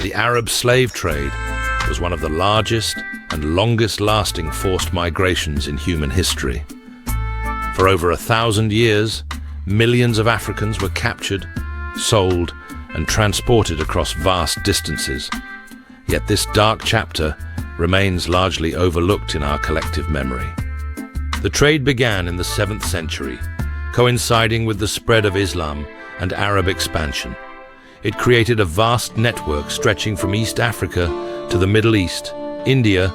The Arab slave trade was one of the largest and longest-lasting forced migrations in human history. For over 1,000 years, millions of Africans were captured, sold, and transported across vast distances. Yet this dark chapter remains largely overlooked in our collective memory. The trade began in the 7th century, coinciding with the spread of Islam and Arab expansion. It created a vast network stretching from East Africa to the Middle East, India,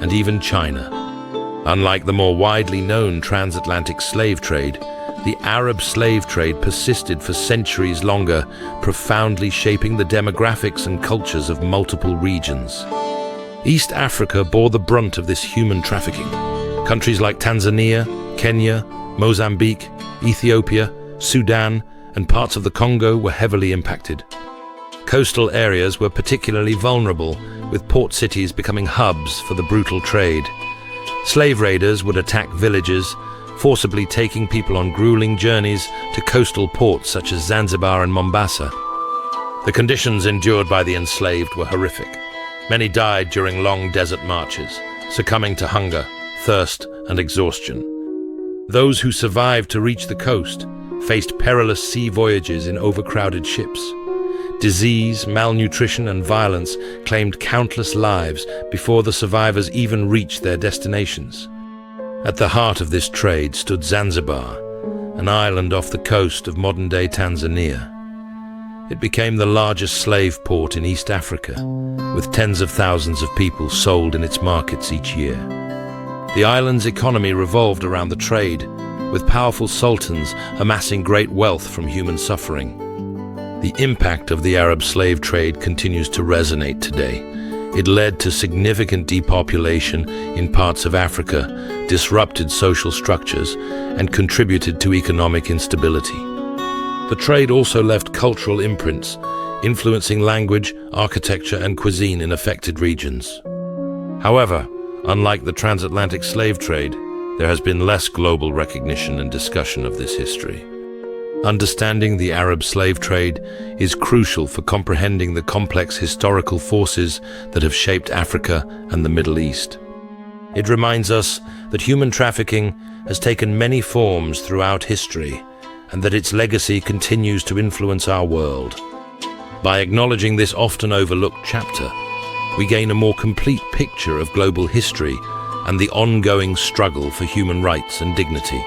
and even China. Unlike the more widely known transatlantic slave trade, the Arab slave trade persisted for centuries longer, profoundly shaping the demographics and cultures of multiple regions. East Africa bore the brunt of this human trafficking. Countries like Tanzania, Kenya, Mozambique, Ethiopia, Sudan, and parts of the Congo were heavily impacted. Coastal areas were particularly vulnerable, with port cities becoming hubs for the brutal trade. Slave raiders would attack villages, forcibly taking people on grueling journeys to coastal ports such as Zanzibar and Mombasa. The conditions endured by the enslaved were horrific. Many died during long desert marches, succumbing to hunger, thirst, and exhaustion. Those who survived to reach the coast faced perilous sea voyages in overcrowded ships. Disease, malnutrition, and violence claimed countless lives before the survivors even reached their destinations. At the heart of this trade stood Zanzibar, an island off the coast of modern-day Tanzania. It became the largest slave port in East Africa, with tens of thousands of people sold in its markets each year. The island's economy revolved around the trade, with powerful sultans amassing great wealth from human suffering. The impact of the Arab slave trade continues to resonate today. It led to significant depopulation in parts of Africa, disrupted social structures, and contributed to economic instability. The trade also left cultural imprints, influencing language, architecture, and cuisine in affected regions. However, unlike the transatlantic slave trade, there has been less global recognition and discussion of this history. Understanding the Arab slave trade is crucial for comprehending the complex historical forces that have shaped Africa and the Middle East. It reminds us that human trafficking has taken many forms throughout history, and that its legacy continues to influence our world. By acknowledging this often overlooked chapter, we gain a more complete picture of global history and the ongoing struggle for human rights and dignity.